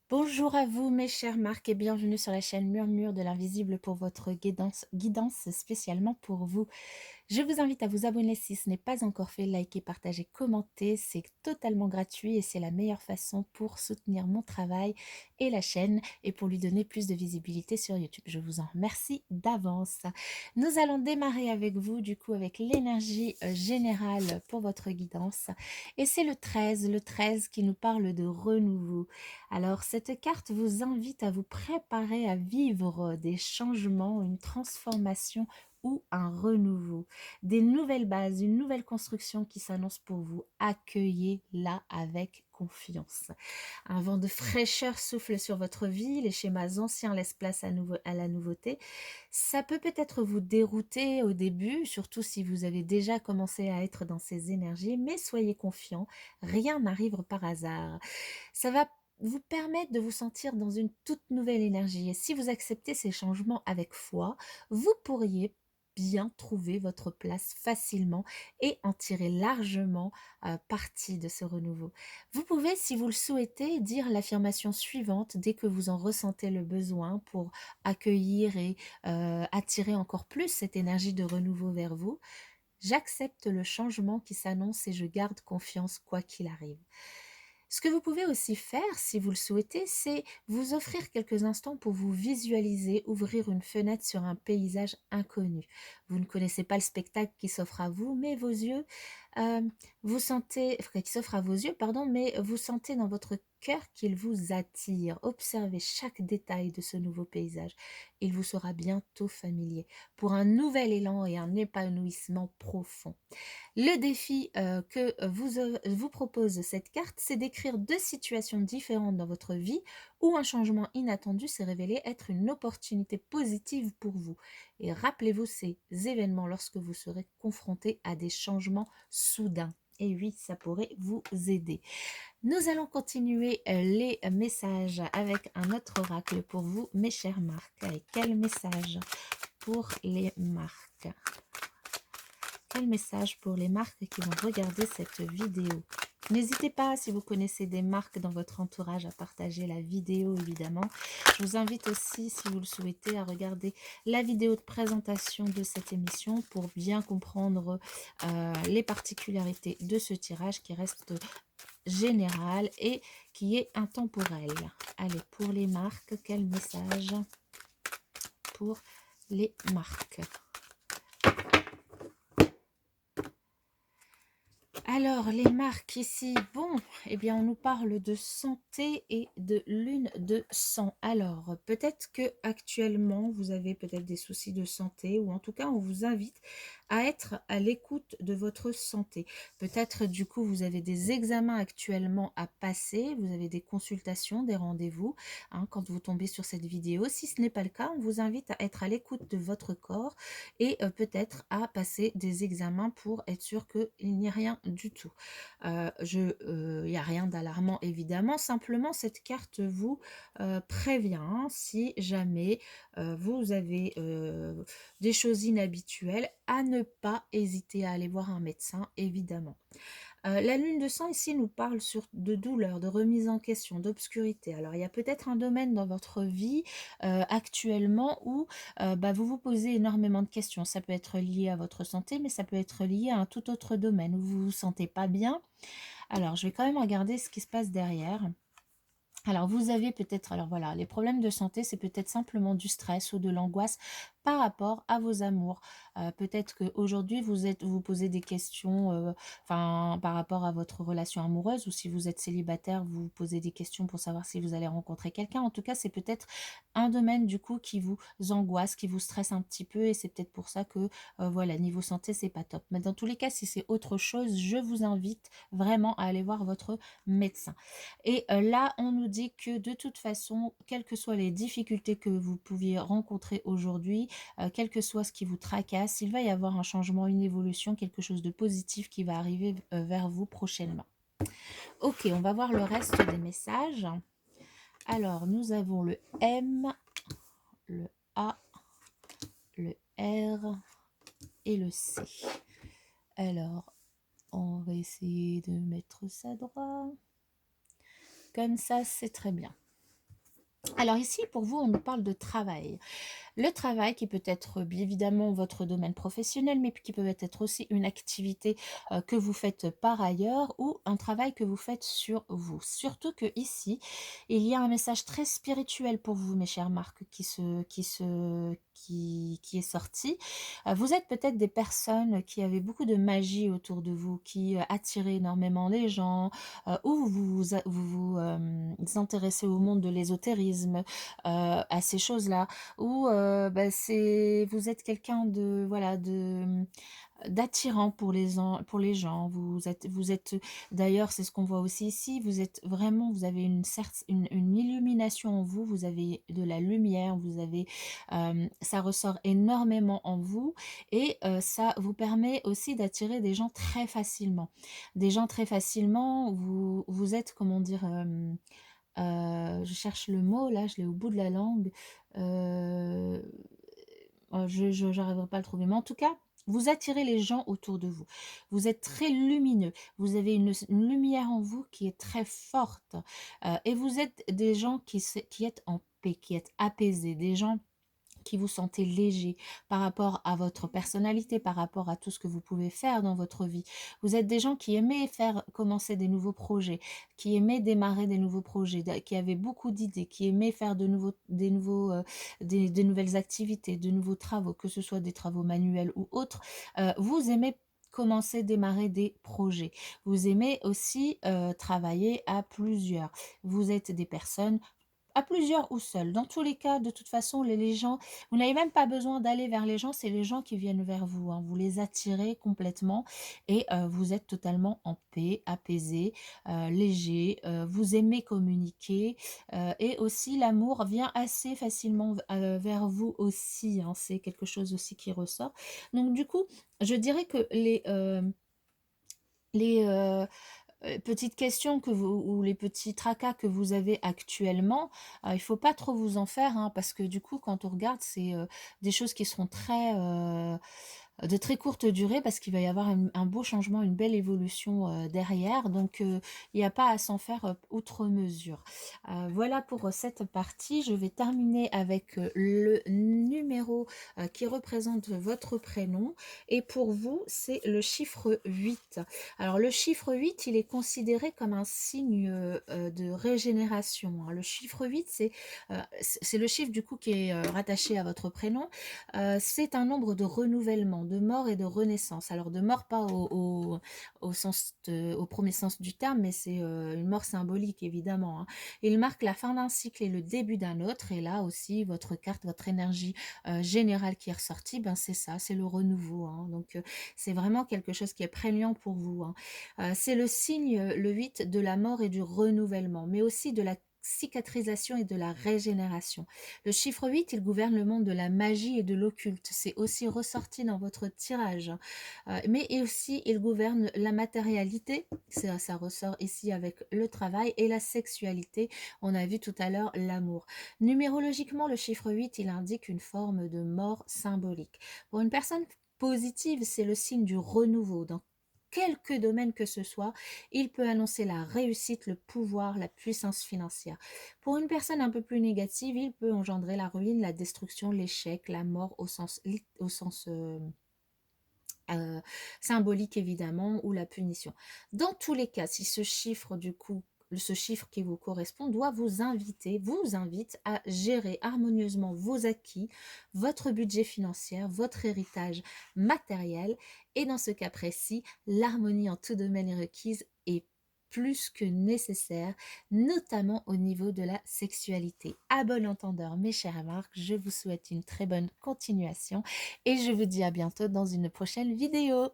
Bonjour à vous mes chers marques et bienvenue sur la chaîne Murmure de l'Invisible pour votre guidance spécialement pour vous. Je vous invite à vous abonner si ce n'est pas encore fait, liker, partager, commenter, c'est totalement gratuit et c'est la meilleure façon pour soutenir mon travail et la chaîne et pour lui donner plus de visibilité sur YouTube. Je vous en remercie d'avance. Nous allons démarrer avec vous du coup avec l'énergie générale pour votre guidance et c'est le 13 qui nous parle de renouveau. Alors, cette carte vous invite à vous préparer à vivre des changements, une transformation ou un renouveau, des nouvelles bases, une nouvelle construction qui s'annonce pour vous. Accueillez-la avec confiance. Un vent de fraîcheur souffle sur votre vie, les schémas anciens laissent place à la nouveauté. Ça peut peut-être vous dérouter au début, surtout si vous avez déjà commencé à être dans ces énergies, mais soyez confiants, rien n'arrive par hasard. Ça va vous permettre de vous sentir dans une toute nouvelle énergie. Et si vous acceptez ces changements avec foi, vous pourriez bien trouver votre place facilement et en tirer largement parti de ce renouveau. Vous pouvez, si vous le souhaitez, dire l'affirmation suivante dès que vous en ressentez le besoin pour accueillir et attirer encore plus cette énergie de renouveau vers vous. J'accepte le changement qui s'annonce et je garde confiance quoi qu'il arrive. Ce que vous pouvez aussi faire, si vous le souhaitez, c'est vous offrir quelques instants pour vous visualiser, ouvrir une fenêtre sur un paysage inconnu. Vous ne connaissez pas le spectacle qui s'offre à vous, mais vos yeux, euh, vous sentez, enfin, qui s'offre à vos yeux, pardon, mais vous sentez dans votre cœur qu'il vous attire. Observez chaque détail de ce nouveau paysage. Il vous sera bientôt familier pour un nouvel élan et un épanouissement profond. Le défi que vous propose cette carte, c'est d'écrire deux situations différentes dans votre vie où un changement inattendu s'est révélé être une opportunité positive pour vous. Et rappelez-vous ces événements lorsque vous serez confronté à des changements soudains. Et oui, ça pourrait vous aider. Nous allons continuer les messages avec un autre oracle pour vous, mes chères marques. Et quel message pour les marques? Quel message pour les marques qui vont regarder cette vidéo? N'hésitez pas, si vous connaissez des marques dans votre entourage, à partager la vidéo, évidemment. Je vous invite aussi, si vous le souhaitez, à regarder la vidéo de présentation de cette émission pour bien comprendre les particularités de ce tirage qui reste général et qui est intemporel. Allez, pour les marques, quel message pour les marques? Alors, les marques ici, bon, eh bien, on nous parle de santé et de lune de sang. Alors, peut-être que actuellement, vous avez peut-être des soucis de santé, ou en tout cas, on vous invite à être à l'écoute de votre santé. Peut-être, du coup, vous avez des examens actuellement à passer, vous avez des consultations, des rendez-vous, hein, quand vous tombez sur cette vidéo. Si ce n'est pas le cas, on vous invite à être à l'écoute de votre corps et peut-être à passer des examens pour être sûr qu'il n'y a rien du tout. Il n'y a rien d'alarmant évidemment, simplement cette carte vous prévient si jamais vous avez des choses inhabituelles, à ne pas hésiter à aller voir un médecin évidemment. La lune de sang ici nous parle de douleur, de remise en question, d'obscurité. Alors il y a peut-être un domaine dans votre vie actuellement où vous vous posez énormément de questions. Ça peut être lié à votre santé, mais ça peut être lié à un tout autre domaine où vous vous sentez pas bien. Alors je vais quand même regarder ce qui se passe derrière. Alors vous avez peut-être, alors voilà, les problèmes de santé, c'est peut-être simplement du stress ou de l'angoisse par rapport à vos amours. Peut-être qu'aujourd'hui, vous posez des questions par rapport à votre relation amoureuse, ou si vous êtes célibataire, vous vous posez des questions pour savoir si vous allez rencontrer quelqu'un. En tout cas, c'est peut-être un domaine du coup qui vous angoisse, qui vous stresse un petit peu, et c'est peut-être pour ça que voilà, niveau santé, c'est pas top. Mais dans tous les cas, si c'est autre chose, je vous invite vraiment à aller voir votre médecin. Et là, on nous dit que de toute façon, quelles que soient les difficultés que vous pouviez rencontrer aujourd'hui, quel que soit ce qui vous tracasse, il va y avoir un changement, une évolution, quelque chose de positif qui va arriver vers vous prochainement. Ok, on va voir le reste des messages. Alors, nous avons le M, le A, le R et le C. Alors, on va essayer de mettre ça droit. Comme ça, c'est très bien. Alors ici, pour vous, on nous parle de travail. Le travail qui peut être, bien évidemment votre domaine professionnel, mais qui peut être aussi une activité, que vous faites par ailleurs ou un travail que vous faites sur vous. Surtout que ici, il y a un message très spirituel pour vous, mes chères marques, qui est sorti. Vous êtes peut-être des personnes qui avaient beaucoup de magie autour de vous, qui, attiraient énormément les gens, ou vous intéressez au monde de l'ésotérisme, à ces choses-là. Ou bah, c'est vous êtes quelqu'un de voilà, d'attirant pour les gens. Vous êtes d'ailleurs, c'est ce qu'on voit aussi ici, vous êtes vraiment vous avez une illumination en vous, vous avez de la lumière, vous avez, ça ressort énormément en vous et ça vous permet aussi d'attirer des gens très facilement. Des gens très facilement, vous êtes, comment dire? Je cherche le mot là, je l'ai au bout de la langue. Heu, je j'arriverai pas à le trouver, mais en tout cas, vous attirez les gens autour de vous. Vous êtes très lumineux, vous avez une lumière en vous qui est très forte, et vous êtes des gens qui êtes en paix, qui êtes apaisés, des gens qui vous sentez léger par rapport à votre personnalité, par rapport à tout ce que vous pouvez faire dans votre vie. Vous êtes des gens qui aimaient commencer des nouveaux projets, qui aimaient démarrer des nouveaux projets, qui avaient beaucoup d'idées, qui aimaient faire des nouvelles activités, de nouveaux travaux, que ce soit des travaux manuels ou autres. Vous aimez commencer, démarrer des projets. Vous aimez aussi travailler à plusieurs. Vous êtes des personnes à plusieurs ou seuls. Dans tous les cas, de toute façon, les gens, vous n'avez même pas besoin d'aller vers les gens, c'est les gens qui viennent vers vous, hein. Vous les attirez complètement et vous êtes totalement en paix, apaisé, léger, vous aimez communiquer et aussi l'amour vient assez facilement vers vous aussi, hein. C'est quelque chose aussi qui ressort. Donc du coup, je dirais que les petites questions que vous ou les petits tracas que vous avez actuellement, il faut pas trop vous en faire, hein, parce que du coup, quand on regarde, c'est, des choses qui seront de très courte durée parce qu'il va y avoir un beau changement, une belle évolution, derrière donc il n'y a pas à s'en faire, outre mesure. Voilà pour, cette partie. Je vais terminer avec, le numéro, qui représente votre prénom et pour vous, c'est le chiffre 8. Alors le chiffre 8, il est considéré comme un signe, de régénération, hein. Le chiffre 8, c'est le chiffre du coup qui est, rattaché à votre prénom. C'est un nombre de renouvellement, de mort et de renaissance. Alors de mort pas au premier sens du terme, mais c'est une mort symbolique évidemment, hein. Il marque la fin d'un cycle et le début d'un autre. Et là aussi, votre carte, votre énergie générale qui est ressortie, ben c'est ça, c'est le renouveau, hein. Donc c'est vraiment quelque chose qui est prégnant pour vous, hein. C'est le signe, le 8, de la mort et du renouvellement, mais aussi de la cicatrisation et de la régénération. Le chiffre 8, il gouverne le monde de la magie et de l'occulte. C'est aussi ressorti dans votre tirage, hein. Mais aussi, il gouverne la matérialité. Ça ressort ici avec le travail et la sexualité. On a vu tout à l'heure l'amour. Numérologiquement, le chiffre 8, il indique une forme de mort symbolique. Pour une personne positive, c'est le signe du renouveau. Dans quelque domaine que ce soit, il peut annoncer la réussite, le pouvoir, la puissance financière. Pour une personne un peu plus négative, il peut engendrer la ruine, la destruction, l'échec, la mort au sens symbolique évidemment, ou la punition. Dans tous les cas, si ce chiffre du coup, ce chiffre qui vous correspond doit vous invite à gérer harmonieusement vos acquis, votre budget financier, votre héritage matériel. Et dans ce cas précis, l'harmonie en tout domaine est requise et plus que nécessaire, notamment au niveau de la sexualité. À bon entendeur, mes chers marques, je vous souhaite une très bonne continuation et je vous dis à bientôt dans une prochaine vidéo.